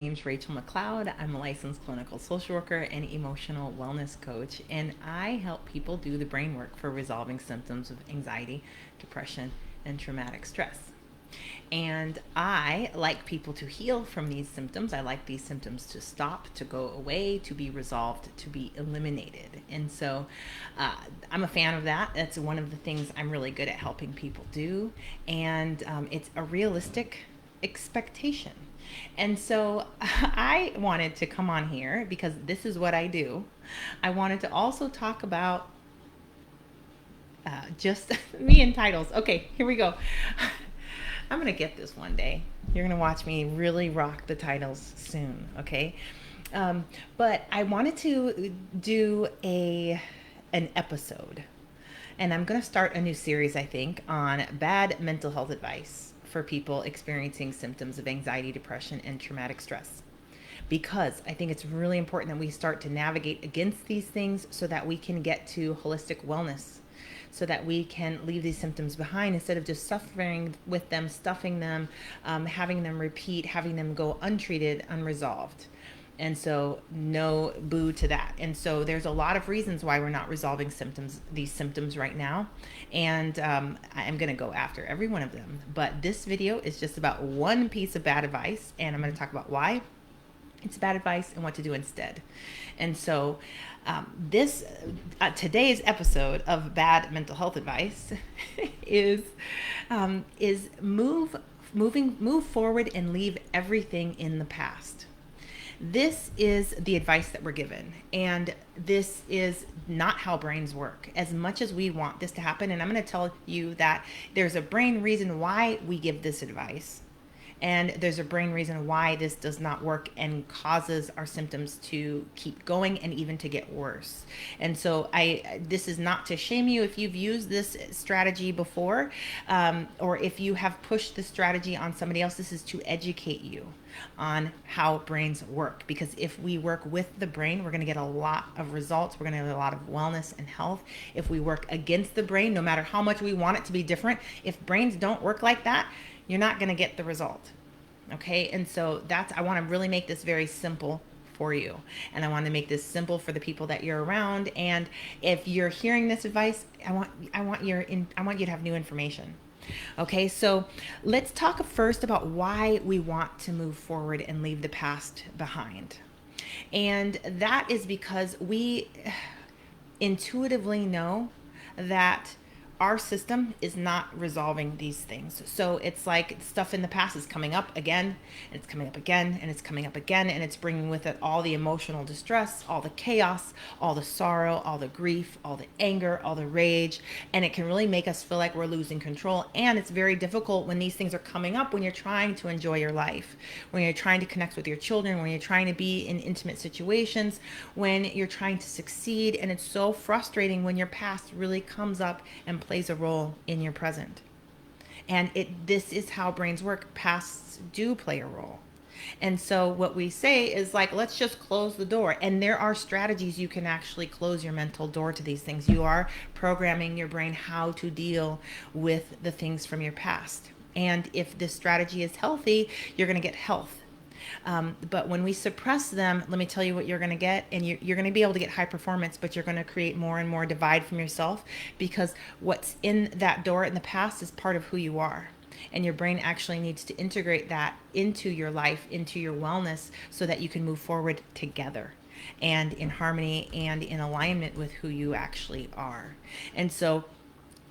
My name's Rachel McLeod. I'm a licensed clinical social worker and emotional wellness coach, and I help people do the brain work for resolving symptoms of anxiety, depression, and traumatic stress. And I like people to heal from these symptoms. I like these symptoms to stop, to go away, to be resolved, to be eliminated. And so I'm a fan of that. That's one of the things I'm really good at helping people do. And it's a realistic expectation. And so I wanted to come on here because this is what I do. I wanted to also talk about just me and titles. Okay, here we go. I'm going to get this one day. You're going to watch me really rock the titles soon, okay? Um, but I wanted to do an episode, and I'm going to start a new series, I think, on bad mental health advice for people experiencing symptoms of anxiety, depression, and traumatic stress. Because I think it's really important that we start to navigate against these things so that we can get to holistic wellness, so that we can leave these symptoms behind instead of just suffering with them, stuffing them, having them repeat, having them go untreated, unresolved. And so, no boo to that. And so, there's a lot of reasons why we're not resolving these symptoms right now. And I'm going to go after every one of them. But this video is just about one piece of bad advice, and I'm going to talk about why it's bad advice and what to do instead. And so, this today's episode of bad mental health advice is move forward and leave everything in the past. This is the advice that we're given, and this is not how brains work. As much as we want this to happen, and I'm going to tell you that there's a brain reason why we give this advice, and there's a brain reason why this does not work and causes our symptoms to keep going and even to get worse. And so this is not to shame you if you've used this strategy before, or if you have pushed the strategy on somebody else. This is to educate you on how brains work, because if we work with the brain, we're going to get a lot of results. We're going to get a lot of wellness and health. If we work against the brain, no matter how much we want it to be different, if brains don't work like that, you're not going to get the result. Okay. And so I want to really make this very simple for you. And I want to make this simple for the people that you're around. And if you're hearing this advice, I want you to have new information. Okay. So let's talk first about why we want to move forward and leave the past behind. And that is because we intuitively know that our system is not resolving these things. So it's like stuff in the past is coming up again, and it's coming up again, and it's coming up again, and it's bringing with it all the emotional distress, all the chaos, all the sorrow, all the grief, all the anger, all the rage, and it can really make us feel like we're losing control. And it's very difficult when these things are coming up when you're trying to enjoy your life, when you're trying to connect with your children, when you're trying to be in intimate situations, when you're trying to succeed. And it's so frustrating when your past really comes up and plays a role in your present. And this is how brains work. Pasts do play a role. And so what we say is like, let's just close the door. And there are strategies you can actually close your mental door to these things. You are programming your brain how to deal with the things from your past. And if this strategy is healthy, you're going to get health. But when we suppress them, let me tell you what you're going to get. And you're going to be able to get high performance, but you're going to create more and more divide from yourself, because what's in that door in the past is part of who you are. And your brain actually needs to integrate that into your life, into your wellness, so that you can move forward together and in harmony and in alignment with who you actually are. And so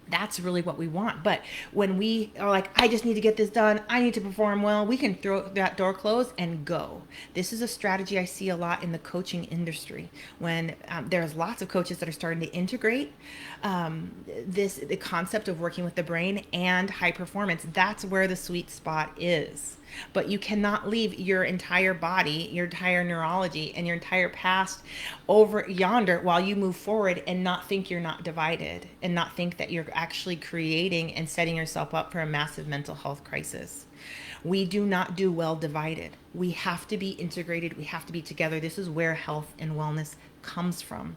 that's really what we want. But when we are like, I just need to get this done, I need to perform well, we can throw that door closed and go. This is a strategy I see a lot in the coaching industry, when there's lots of coaches that are starting to integrate the concept of working with the brain and high performance. That's where the sweet spot is. But you cannot leave your entire body, your entire neurology, and your entire past over yonder while you move forward and not think you're not divided, and not think that you're actually creating and setting yourself up for a massive mental health crisis. We do not do well divided. We have to be integrated. We have to be together. This is where health and wellness comes from.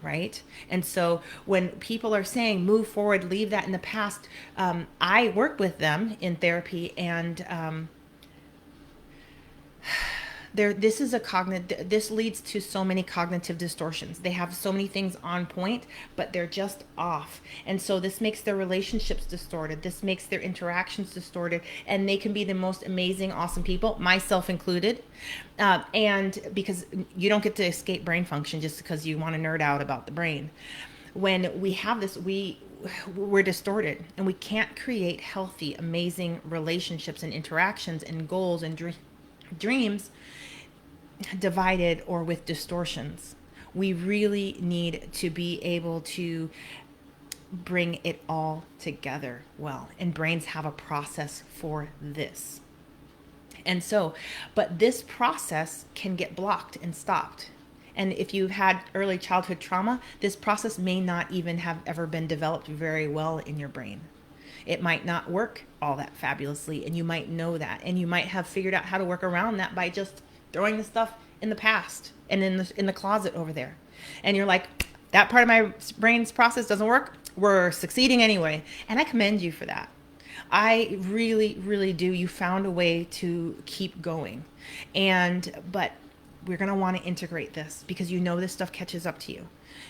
Right? And so when people are saying move forward, leave that in the past, I work with them in therapy, and This leads to so many cognitive distortions. They have so many things on point, but they're just off. And so this makes their relationships distorted. This makes their interactions distorted, and they can be the most amazing, awesome people, myself included. And because you don't get to escape brain function just because you want to nerd out about the brain. When we have this, we're distorted, and we can't create healthy, amazing relationships and interactions and goals and dreams divided or with distortions. We really need to be able to bring it all together well, and brains have a process for this. And so, but this process can get blocked and stopped. And if you've had early childhood trauma, this process may not even have ever been developed very well in your brain. It might not work all that fabulously, and you might know that, and you might have figured out how to work around that by just throwing the stuff in the past and in the closet over there. And you're like, that part of my brain's process doesn't work. We're succeeding anyway. And I commend you for that. I really, really do. You found a way to keep going. But we're going to want to integrate this, because you know this stuff catches up to you.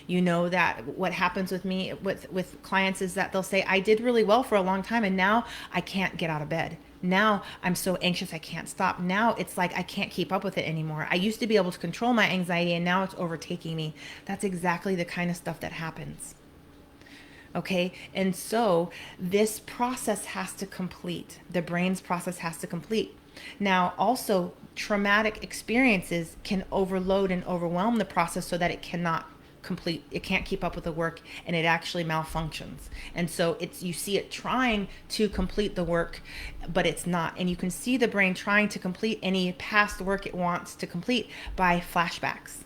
You know that what happens with me with clients is that they'll say, I did really well for a long time, and now I can't get out of bed. Now I'm so anxious I can't stop. Now it's like I can't keep up with it anymore. I used to be able to control my anxiety, and now it's overtaking me. That's exactly the kind of stuff that happens. Okay, and so this process has to complete. The brain's process has to complete. Now, also, traumatic experiences can overload and overwhelm the process so that it cannot complete. It can't keep up with the work, and it actually malfunctions. And so you see it trying to complete the work, but it's not. And you can see the brain trying to complete any past work it wants to complete by flashbacks.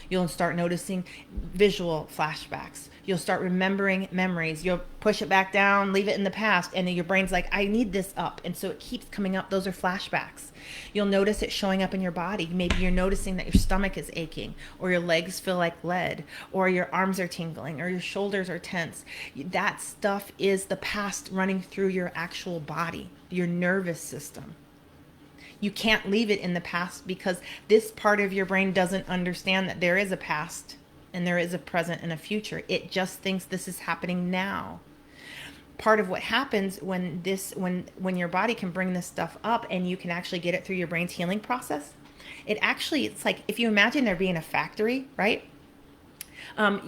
You'll start noticing visual flashbacks. You'll start remembering memories. You'll push it back down, leave it in the past, and then your brain's like, I need this up. And so it keeps coming up. Those are flashbacks. You'll notice it showing up in your body. Maybe you're noticing that your stomach is aching, or your legs feel like lead, or your arms are tingling, or your shoulders are tense. That stuff is the past running through your actual body, your nervous system. You can't leave it in the past, because this part of your brain doesn't understand that there is a past and there is a present and a future. It just thinks this is happening now. Part of what happens when your body can bring this stuff up and you can actually get it through your brain's healing process, it's like if you imagine there being a factory, right?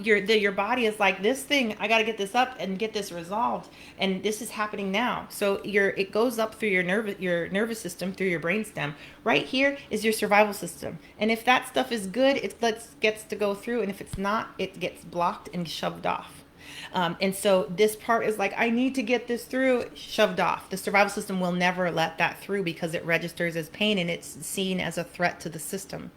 Your body is like, this thing, I got to get this up and get this resolved, and this is happening now. So it goes up through your nervous system, through your brainstem. Right here is your survival system, and if that stuff is good, it gets to go through, and if it's not, it gets blocked and shoved off. And so this part is like, I need to get this through, shoved off. The survival system will never let that through, because it registers as pain and it's seen as a threat to the system,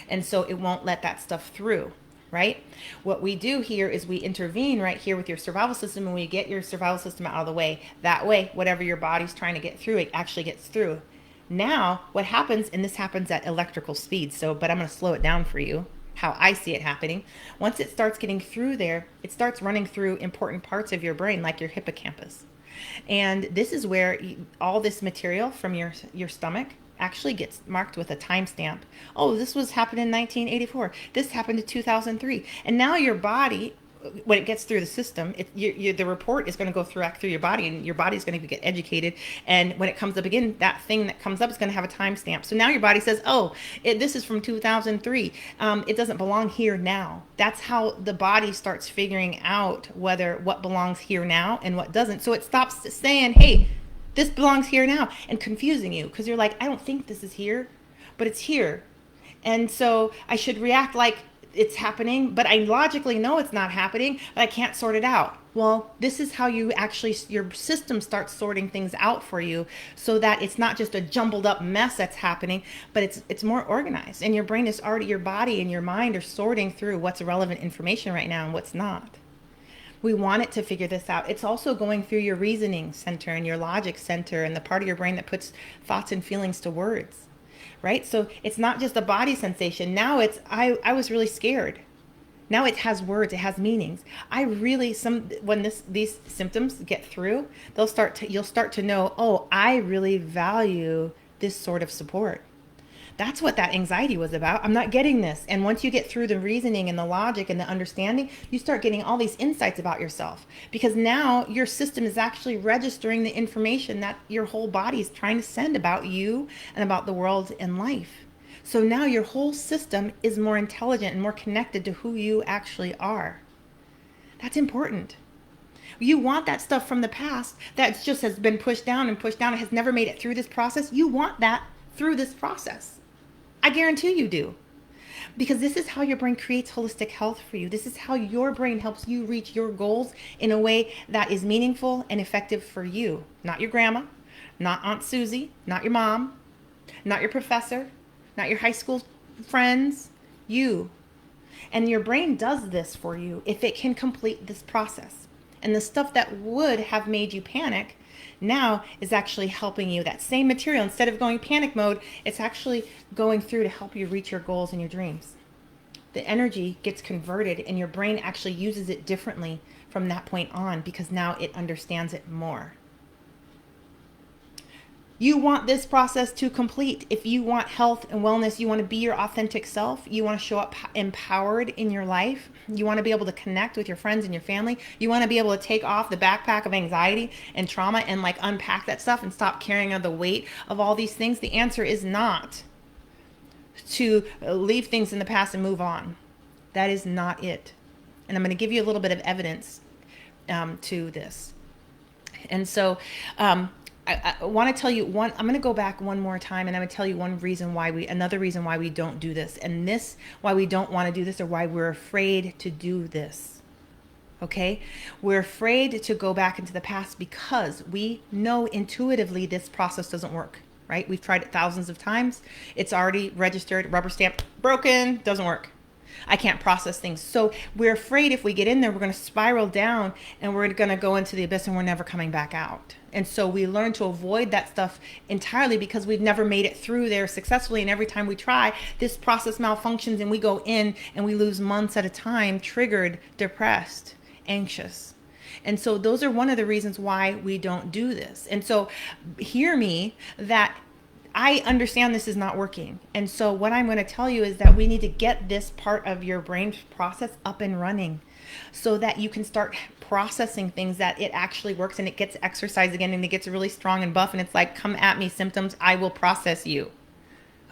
and so it won't let that stuff through. Right? What we do here is we intervene right here with your survival system, and we get your survival system out of the way. That way, whatever your body's trying to get through, it actually gets through. Now, what happens, and this happens at electrical speed, but I'm going to slow it down for you, how I see it happening. Once it starts getting through there, it starts running through important parts of your brain, like your hippocampus. And this is where all this material from your stomach actually gets marked with a timestamp. Oh, this was happened in 1984. This happened in 2003. And now your body, when it gets through the system, the report is going to go through your body, and your body is going to get educated. And when it comes up again, that thing that comes up is going to have a timestamp. So now your body says, oh, this is from 2003. It doesn't belong here now. That's how the body starts figuring out what belongs here now and what doesn't. So it stops saying, hey, this belongs here now, and confusing you, because you're like, I don't think this is here, but it's here. And so I should react like it's happening, but I logically know it's not happening, but I can't sort it out. Well, this is how your system starts sorting things out for you, so that it's not just a jumbled up mess that's happening, but it's more organized. And your brain is already, your body and your mind are sorting through what's relevant information right now and what's not. We want it to figure this out. It's also going through your reasoning center and your logic center and the part of your brain that puts thoughts and feelings to words, right? So it's not just a body sensation. Now it's, I was really scared. Now it has words, it has meanings. When these symptoms get through, you'll start to know, oh, I really value this sort of support. That's what that anxiety was about. I'm not getting this. And once you get through the reasoning and the logic and the understanding, you start getting all these insights about yourself, because now your system is actually registering the information that your whole body is trying to send about you and about the world and life. So now your whole system is more intelligent and more connected to who you actually are. That's important. You want that stuff from the past that just has been pushed down and pushed down and has never made it through this process. You want that through this process. I guarantee you do. Because this is how your brain creates holistic health for you. This is how your brain helps you reach your goals in a way that is meaningful and effective for you. Not your grandma, not Aunt Susie, not your mom, not your professor, not your high school friends, you. And your brain does this for you if it can complete this process. And the stuff that would have made you panic now is actually helping you. That same material, instead of going panic mode, it's actually going through to help you reach your goals and your dreams. The energy gets converted and your brain actually uses it differently from that point on, because now it understands it more. You want this process to complete. If you want health and wellness, you want to be your authentic self, you want to show up empowered in your life, you want to be able to connect with your friends and your family, you want to be able to take off the backpack of anxiety and trauma and like unpack that stuff and stop carrying the weight of all these things, the answer is not to leave things in the past and move on. That is not it. And I'm going to give you a little bit of evidence to this. And so, I want to tell you I'm going to go back one more time, and I'm going to tell you another reason why we don't do this, and why we don't want to do this, or why we're afraid to do this. Okay? We're afraid to go back into the past because we know intuitively this process doesn't work, right? We've tried it thousands of times. It's already registered, rubber stamp, broken, doesn't work. I can't process things. So we're afraid if we get in there, we're going to spiral down and we're going to go into the abyss and we're never coming back out. And so we learn to avoid that stuff entirely because we've never made it through there successfully. And every time we try, this process malfunctions and we go in and we lose months at a time, triggered, depressed, anxious. And so those are one of the reasons why we don't do this. And so hear me that I understand this is not working. And so what I'm going to tell you is that we need to get this part of your brain process up and running so that you can start processing things, that it actually works and it gets exercise again and it gets really strong and buff. And it's like, come at me, symptoms, I will process you.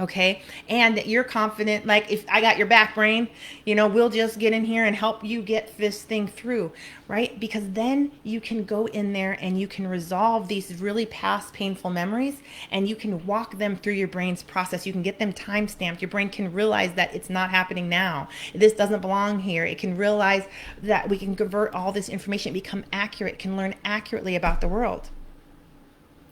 Okay. And you're confident, like, if I got your back, brain, we'll just get in here and help you get this thing through, right? Because then you can go in there and you can resolve these really past painful memories and you can walk them through your brain's process. You can get them time stamped. Your brain can realize that it's not happening now. This doesn't belong here. It can realize that we can convert all this information, become accurate, can learn accurately about the world.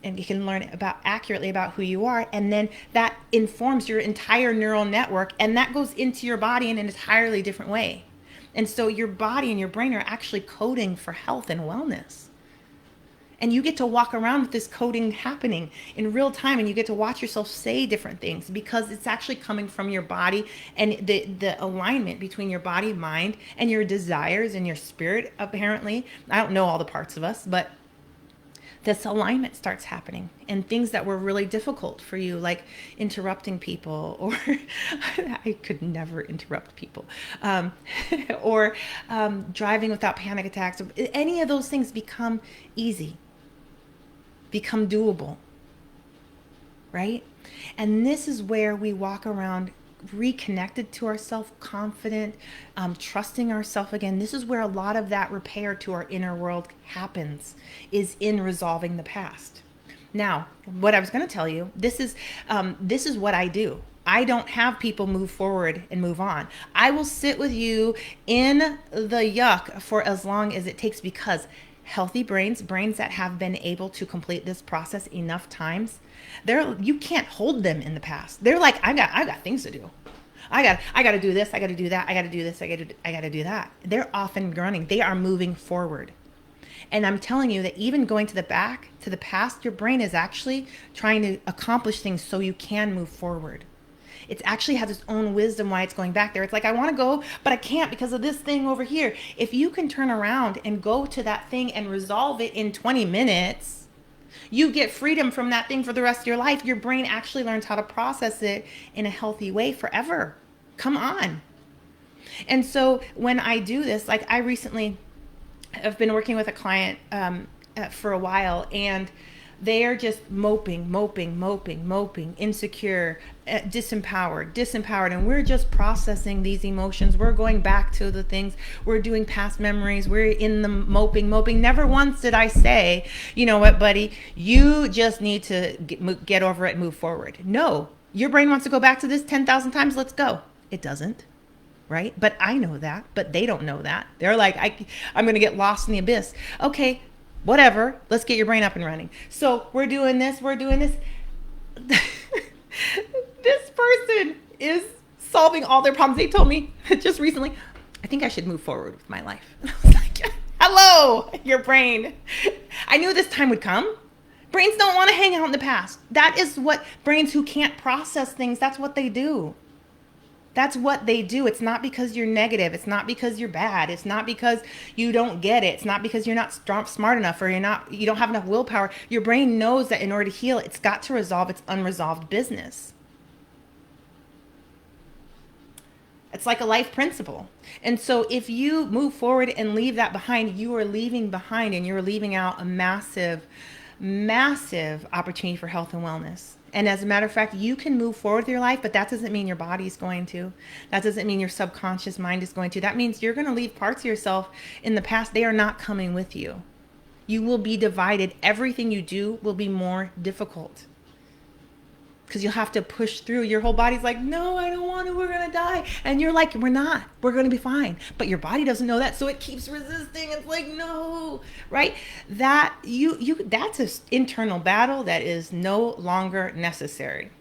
And you can learn accurately about who you are. And then that informs your entire neural network. And that goes into your body in an entirely different way. And so your body and your brain are actually coding for health and wellness. And you get to walk around with this coding happening in real time. And you get to watch yourself say different things because it's actually coming from your body, and the alignment between your body, mind, and your desires and your spirit, apparently. I don't know all the parts of us, but this alignment starts happening, and things that were really difficult for you, like interrupting people, or I could never interrupt people, or driving without panic attacks, or any of those things become easy, become doable, right? And this is where we walk around reconnected to ourselves, confident, trusting ourselves again. This is where a lot of that repair to our inner world happens, is in resolving the past. Now, what I was going to tell you, this is what I do. I don't have people move forward and move on. I will sit with you in the yuck for as long as it takes, because healthy brains that have been able to complete this process enough times, you can't hold them in the past. They're like, I got things to do. I got to do this. I got to do that. I got to do this. I got to do that. They're off and running. They are moving forward. And I'm telling you that even going to the past, your brain is actually trying to accomplish things so you can move forward. It actually has its own wisdom why it's going back there. It's like, I want to go, but I can't because of this thing over here. If you can turn around and go to that thing and resolve it in 20 minutes, You get freedom from that thing for the rest of your life. Your brain actually learns how to process it in a healthy way forever. Come on. And so when I do this, like I recently have been working with a client for a while, and they are just moping, insecure, disempowered. And we're just processing these emotions. We're going back to the things. We're doing past memories. We're in the moping. Never once did I say, you know what, buddy, you just need to get over it and move forward. No, your brain wants to go back to this 10,000 times. Let's go. It doesn't. Right? But I know that, but they don't know that. They're like, I'm going to get lost in the abyss. Okay, whatever. Let's get your brain up and running. So we're doing this. This person is solving all their problems. They told me just recently, I think I should move forward with my life. I was like, hello, your brain. I knew this time would come. Brains don't want to hang out in the past. That is what brains who can't process things, that's what they do. That's what they do. It's not because you're negative. It's not because you're bad. It's not because you don't get it. It's not because you're not smart enough, or you don't have enough willpower. Your brain knows that in order to heal, it's got to resolve its unresolved business. It's like a life principle. And so if you move forward and leave that behind, you are leaving behind, and you're leaving out a massive opportunity for health and wellness. And as a matter of fact, you can move forward with your life, but that doesn't mean your body's going to. That doesn't mean your subconscious mind is going to. That means you're going to leave parts of yourself in the past. They are not coming with you. You will be divided. Everything you do will be more difficult, because you'll have to push through. Your whole body's like, no, I don't want to. We're going to die. And you're like, we're not. We're going to be fine. But your body doesn't know that. So it keeps resisting. It's like, no, right? That's an internal battle that is no longer necessary.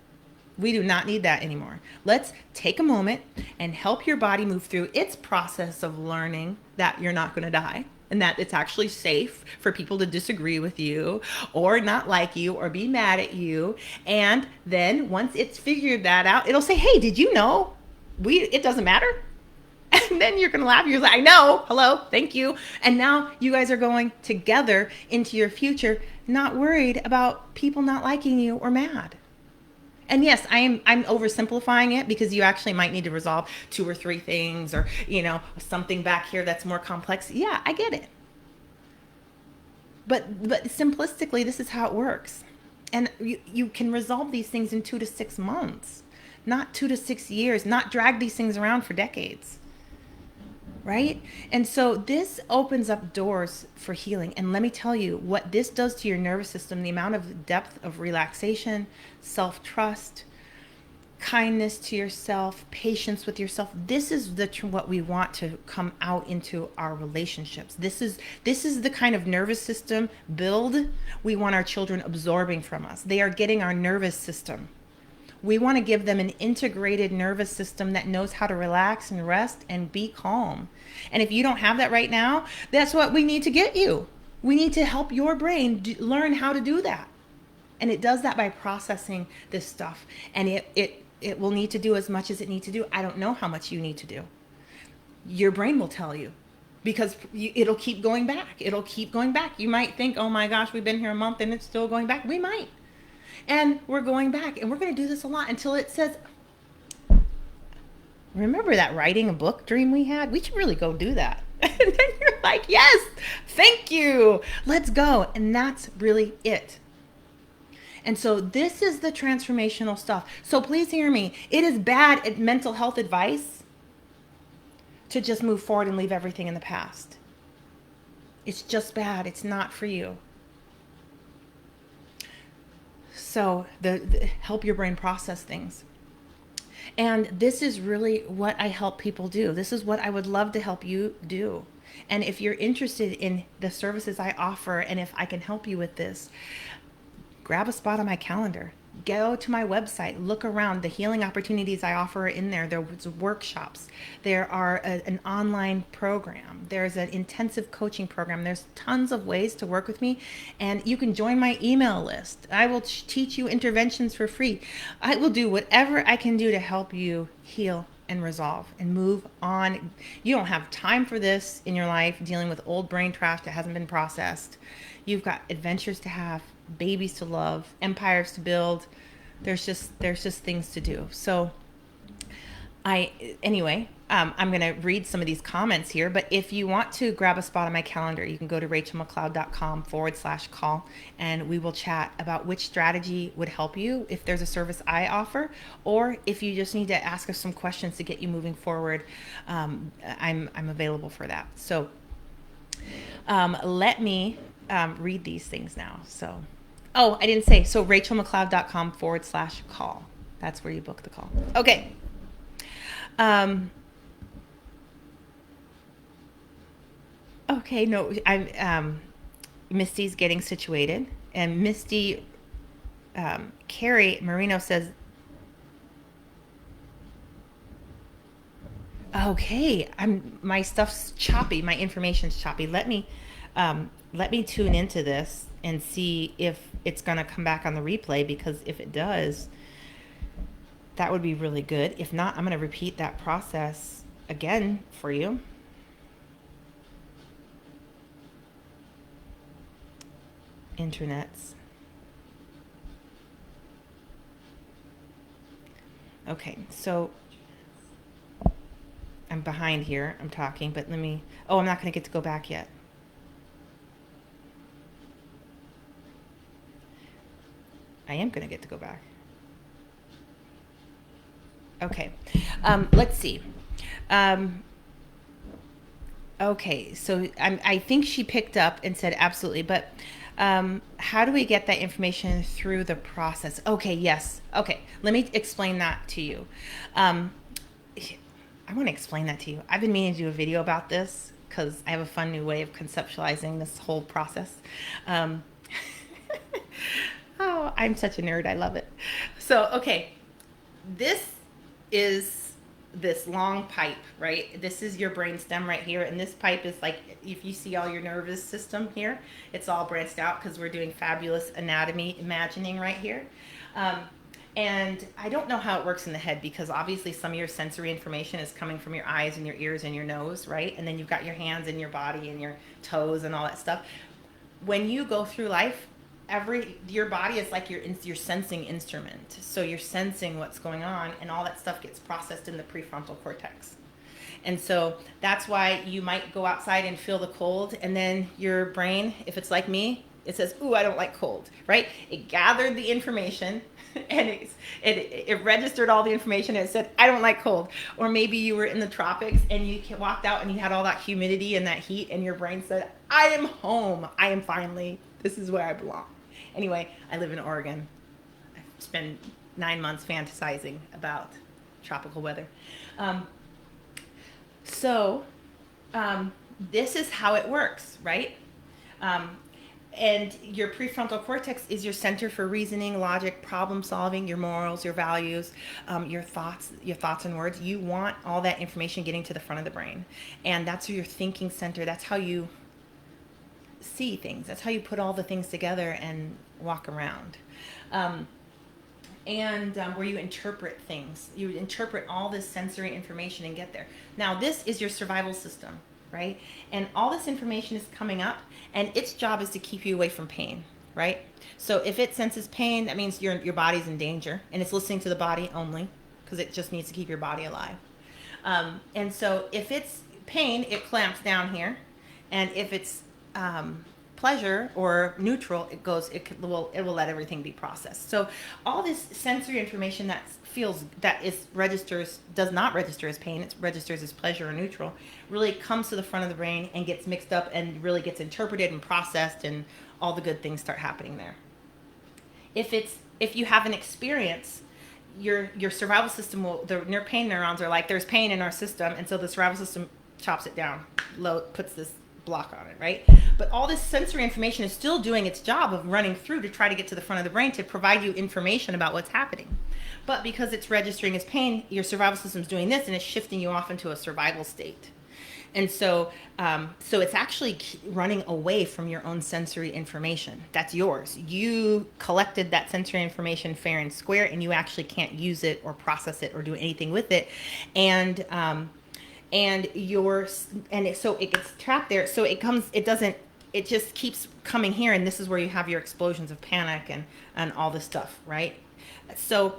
We do not need that anymore. Let's take a moment and help your body move through its process of learning that you're not going to die, and that it's actually safe for people to disagree with you or not like you or be mad at you. And then once it's figured that out, it'll say, hey, did you know it doesn't matter? And then you're going to laugh. You're like, I know. Hello. Thank you. And now you guys are going together into your future, not worried about people not liking you or mad. And yes, I'm oversimplifying it, because you actually might need to resolve 2 or 3 things, or, something back here that's more complex. Yeah, I get it. But simplistically, this is how it works. And you can resolve these things in 2 to 6 months, not 2 to 6 years, not drag these things around for decades. Right? And so this opens up doors for healing. And let me tell you what this does to your nervous system, the amount of depth of relaxation, self-trust, kindness to yourself, patience with yourself. This is what we want to come out into our relationships. This is the kind of nervous system build we want our children absorbing from us. They are getting our nervous system. We want to give them an integrated nervous system that knows how to relax and rest and be calm. And if you don't have that right now, that's what we need to get you. We need to help your brain learn how to do that. And it does that by processing this stuff. And it will need to do as much as it needs to do. I don't know how much you need to do. Your brain will tell you, because it'll keep going back. It'll keep going back. You might think, oh my gosh, we've been here a month and it's still going back. We might. And we're going back, and we're going to do this a lot until it says, remember that writing a book dream we had? We should really go do that. And then you're like, yes, thank you. Let's go. And that's really it. And so this is the transformational stuff. So please hear me. It is bad at mental health advice to just move forward and leave everything in the past. It's just bad. It's not for you. So help your brain process things. And this is really what I help people do. This is what I would love to help you do. And if you're interested in the services I offer, and if I can help you with this, grab a spot on my calendar. Go to my website, look around. The healing opportunities I offer are in there. There's workshops. There are an online program. There's an intensive coaching program. There's tons of ways to work with me. And you can join my email list. I will teach you interventions for free. I will do whatever I can do to help you heal and resolve and move on. You don't have time for this in your life, dealing with old brain trash that hasn't been processed. You've got adventures to have, babies to love, empires to build. There's just things to do. So anyway, I'm going to read some of these comments here, but if you want to grab a spot on my calendar, you can go to rachelmcleod.com/call, and we will chat about which strategy would help you if there's a service I offer, or if you just need to ask us some questions to get you moving forward. I'm available for that. So let me read these things now. So, oh, I didn't say. So rachelmcleod.com/call. That's where you book the call. Okay. Okay, no, Misty's getting situated, and Misty, Carrie Marino says, okay, my stuff's choppy, my information's choppy. Let me tune into this and see if it's going to come back on the replay, because if it does, that would be really good. If not, I'm going to repeat that process again for you. Internets. Okay, so I'm behind here. I'm talking, but I'm not going to get to go back yet. I am going to get to go back. Okay, let's see. Okay, so I think she picked up and said absolutely, but how do we get that information through the process? Okay, yes. Okay, let me explain that to you. I want to explain that to you. I've been meaning to do a video about this because I have a fun new way of conceptualizing this whole process. Oh, I'm such a nerd. I love it. So, okay, this is this long pipe, right? This is your brainstem right here, and this pipe is like, if you see all your nervous system here, it's all branched out because we're doing fabulous anatomy imagining right here. And I don't know how it works in the head, because obviously some of your sensory information is coming from your eyes and your ears and your nose, right? And then you've got your hands and your body and your toes and all that stuff. When you go through life, your body is like your sensing instrument. So you're sensing what's going on, and all that stuff gets processed in the prefrontal cortex. And so that's why you might go outside and feel the cold, and then your brain, if it's like me, it says, ooh, I don't like cold, right? It gathered the information and it registered all the information, and it said, I don't like cold. Or maybe you were in the tropics and you walked out and you had all that humidity and that heat, and your brain said, I am home. This is where I belong. Anyway, I live in Oregon. I've spent 9 months fantasizing about tropical weather. This is how it works, right? And your prefrontal cortex is your center for reasoning, logic, problem solving, your morals, your values, your thoughts and words. You want all that information getting to the front of the brain. And that's your thinking center. That's how you see things. That's how you put all the things together and walk around. Where you interpret things. You interpret all this sensory information and get there. Now, this is your survival system, right? And all this information is coming up, and its job is to keep you away from pain, right? So if it senses pain, that means your body's in danger, and it's listening to the body only, because it just needs to keep your body alive. And so if it's pain, it clamps down here, and if it's pleasure or neutral, it will let everything be processed. So all this sensory information does not register as pain, it registers as pleasure or neutral, really comes to the front of the brain and gets mixed up and really gets interpreted and processed, and all the good things start happening there. If you have an experience, your survival system the pain neurons are like, there's pain in our system, and so the survival system chops it down, puts this block on it, right? But all this sensory information is still doing its job of running through to try to get to the front of the brain to provide you information about what's happening. But because it's registering as pain, your survival system's doing this, and it's shifting you off into a survival state. And so it's actually running away from your own sensory information. That's yours. You collected that sensory information fair and square, and you actually can't use it or process it or do anything with it. So it gets trapped there. So it doesn't it just keeps coming here, and this is where you have your explosions of panic and all this stuff, right? So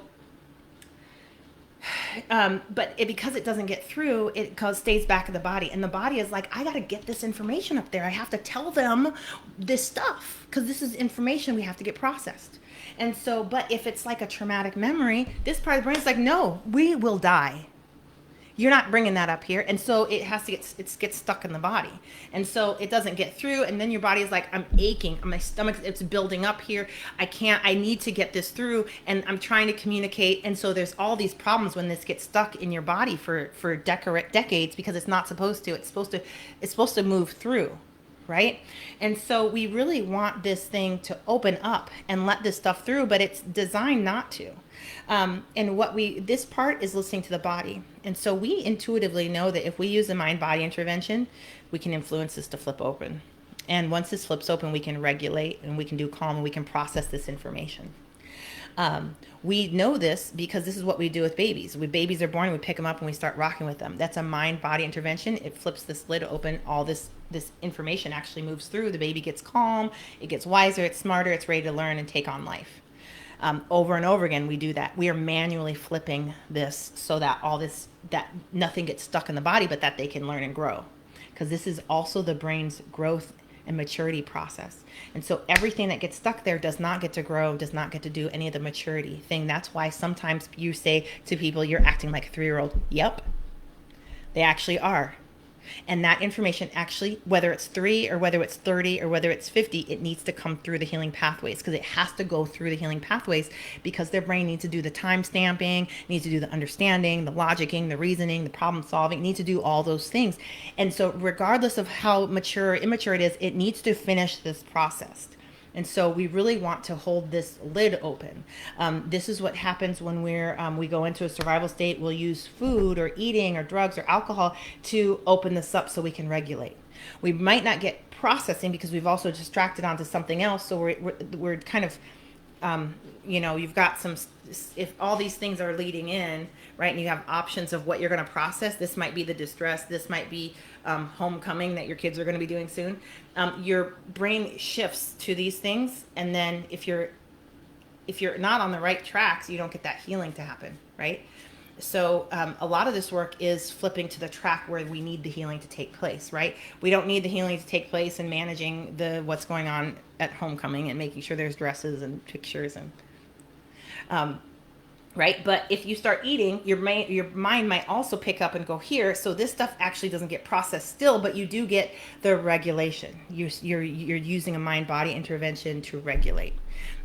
but because it doesn't get through, it stays back in the body, and the body is like, I got to get this information up there. I have to tell them this stuff because this is information we have to get processed. And so, but if it's like a traumatic memory, this part of the brain is like, no, we will die. You're not bringing that up here. And so it has to gets stuck in the body. And so it doesn't get through. And then your body is like, I'm aching. My stomach, it's building up here. I need to get this through. And I'm trying to communicate. And so there's all these problems when this gets stuck in your body for decades, because it's not supposed to. It's supposed to move through. Right? And so we really want this thing to open up and let this stuff through, but it's designed not to. And this part is listening to the body. And so we intuitively know that if we use a mind-body intervention, we can influence this to flip open. And once this flips open, we can regulate and we can do calm and we can process this information. We know this because this is what we do with babies. When babies are born, we pick them up and we start rocking with them. That's a mind-body intervention. It flips this lid open. All this information actually moves through. The baby gets calm. It gets wiser. It's smarter. It's ready to learn and take on life. Over and over again, we do that. We are manually flipping this so that that nothing gets stuck in the body, but that they can learn and grow. Because this is also the brain's growth and maturity process. And so everything that gets stuck there does not get to grow, does not get to do any of the maturity thing. That's why sometimes you say to people, you're acting like a 3-year-old. Yep, they actually are. And that information actually, whether it's 3 or whether it's 30 or whether it's 50, it needs to come through the healing pathways, because it has to go through the healing pathways, because their brain needs to do the time stamping, needs to do the understanding, the logicking, the reasoning, the problem solving, it needs to do all those things. And so regardless of how mature or immature it is, it needs to finish this process. And so we really want to hold this lid open. This is what happens when we go into a survival state. We'll use food or eating or drugs or alcohol to open this up so we can regulate. We might not get processing because we've also distracted onto something else. So we're kind of, you've got some, if all these things are leading in, right, and you have options of what you're going to process. This might be the distress. This might be homecoming that your kids are going to be doing soon. Your brain shifts to these things, and then if you're not on the right tracks, you don't get that healing to happen, right? So a lot of this work is flipping to the track where we need the healing to take place, right? We don't need the healing to take place in managing what's going on at homecoming and making sure there's dresses and pictures and right? But if you start eating, your mind might also pick up and go here. So this stuff actually doesn't get processed still, but you do get the regulation. You're using a mind-body intervention to regulate.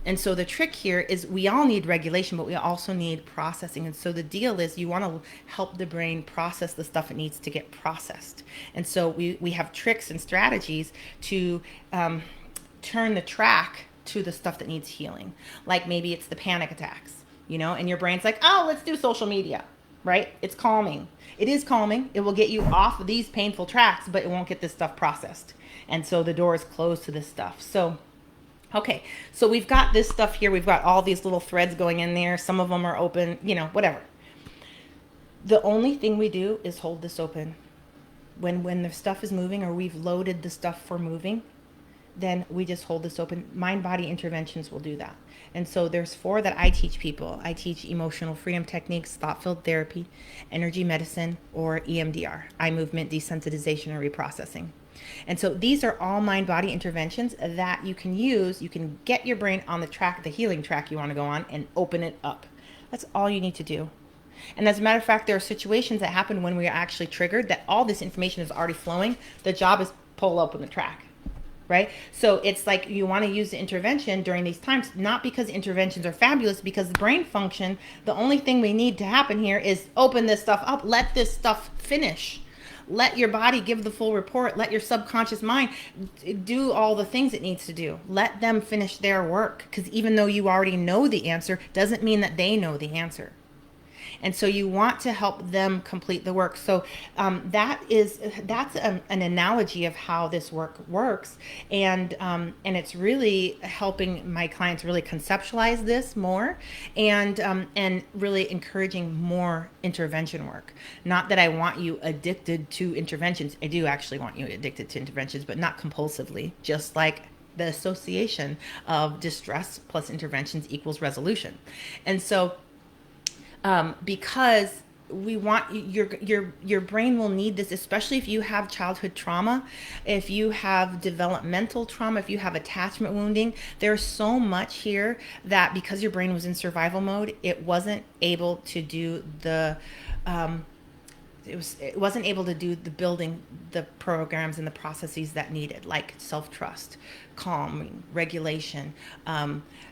And so the trick here is we all need regulation, but we also need processing. And so the deal is you want to help the brain process the stuff it needs to get processed. And so we have tricks and strategies to turn the track to the stuff that needs healing. Like maybe it's the panic attacks. And your brain's like, oh, let's do social media, right? It's calming. It is calming. It will get you off of these painful tracks, but it won't get this stuff processed. And so the door is closed to this stuff. So, okay. So we've got this stuff here. We've got all these little threads going in there. Some of them are open, whatever. The only thing we do is hold this open. When the stuff is moving or we've loaded the stuff for moving, then we just hold this open. Mind-body interventions will do that. And so there's 4 that I teach people. I teach emotional freedom techniques, thought-filled therapy, energy medicine, or EMDR, eye movement desensitization or reprocessing. And so these are all mind-body interventions that you can use. You can get your brain on the track, the healing track you want to go on, and open it up. That's all you need to do. And as a matter of fact, there are situations that happen when we are actually triggered that all this information is already flowing. The job is pull open the track. Right? So it's like you want to use the intervention during these times, not because interventions are fabulous, because the brain function, the only thing we need to happen here is open this stuff up, let this stuff finish. Let your body give the full report. Let your subconscious mind do all the things it needs to do. Let them finish their work, because even though you already know the answer, doesn't mean that they know the answer. And so you want to help them complete the work. So that's an analogy of how this work works, and it's really helping my clients really conceptualize this more, and really encouraging more intervention work. Not that I want you addicted to interventions. I do actually want you addicted to interventions, but not compulsively, just like the association of distress plus interventions equals resolution. And so because we want your brain will need this, especially if you have childhood trauma, if you have developmental trauma, if you have attachment wounding. There's so much here that because your brain was in survival mode, it wasn't able to do the it wasn't able to do the building the programs and the processes that needed, like self-trust, calming, regulation.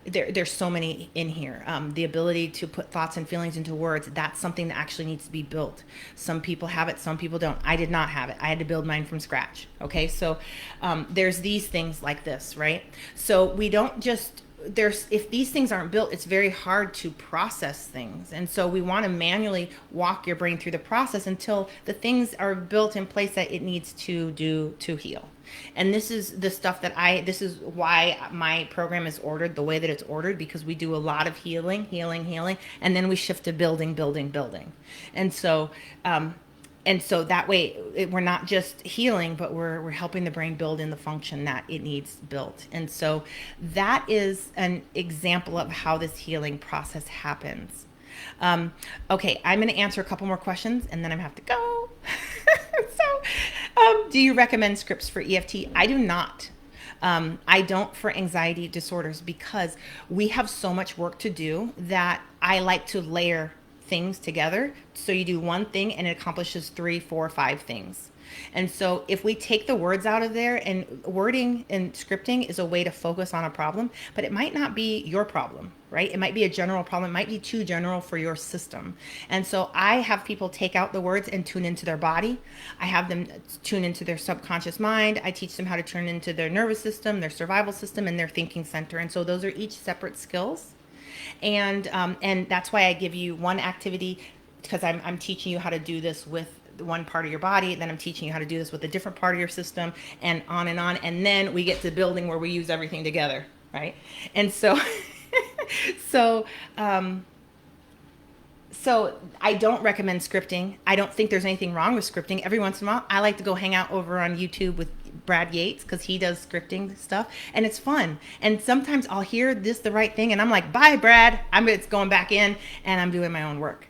There's so many in here. The ability to put thoughts and feelings into words, that's something that actually needs to be built. Some people have it, some people don't. I did not have it. I had to build mine from scratch. Okay, so there's these things like this, right? So we don't just, if these things aren't built, it's very hard to process things. And so we want to manually walk your brain through the process until the things are built in place that it needs to do to heal. And this is the stuff that this is why my program is ordered the way that it's ordered, because we do a lot of healing, and then we shift to building. And so that way we're not just healing, but we're helping the brain build in the function that it needs built. And so that is an example of how this healing process happens. Okay, I'm going to answer a couple more questions and then I have to go. So, do you recommend scripts for EFT? I do not. I don't for anxiety disorders, because we have so much work to do that I like to layer things together. So you do one thing and it accomplishes 3, 4, 5 things. And so if we take the words out of there, and wording and scripting is a way to focus on a problem, but it might not be your problem, right? It might be a general problem. It might be too general for your system. And so I have people take out the words and tune into their body. I have them tune into their subconscious mind. I teach them how to turn into their nervous system, their survival system, and their thinking center. And so those are each separate skills. And that's why I give you one activity, because I'm teaching you how to do this with one part of your body, then I'm teaching you how to do this with a different part of your system, and on, and then we get to building where we use everything together, right? And so so I don't recommend scripting. I don't think there's anything wrong with scripting. Every once in a while I like to go hang out over on YouTube with Brad Yates, because he does scripting stuff and it's fun. And sometimes I'll hear this the right thing and I'm like, bye Brad, it's going back in and I'm doing my own work.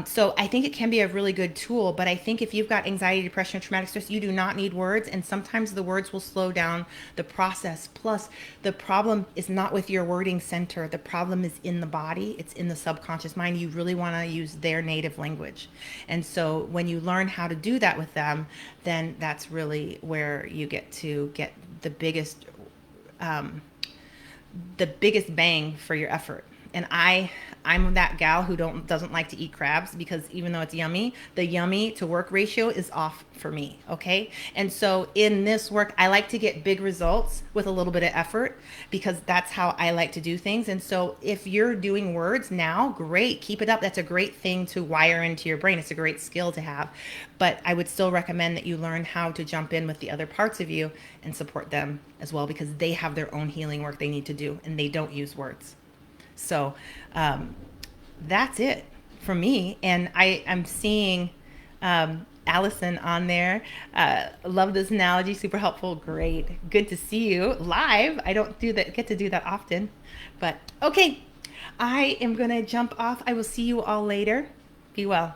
So I think it can be a really good tool, but I think if you've got anxiety, depression, or traumatic stress, you do not need words, and sometimes the words will slow down the process. Plus, the problem is not with your wording center. The problem is in the body. It's in the subconscious mind. You really want to use their native language. And so when you learn how to do that with them, then that's really where you get to get the biggest bang for your effort. And I'm that gal who doesn't like to eat crabs, because even though it's yummy, the yummy to work ratio is off for me, okay? And so in this work, I like to get big results with a little bit of effort, because that's how I like to do things. And so if you're doing words now, great, keep it up. That's a great thing to wire into your brain. It's a great skill to have. But I would still recommend that you learn how to jump in with the other parts of you and support them as well, because they have their own healing work they need to do, and they don't use words. So that's it for me. And I'm seeing Allison on there. Love this analogy. Super helpful. Great. Good to see you live. I don't get to do that often. But okay, I am going to jump off. I will see you all later. Be well.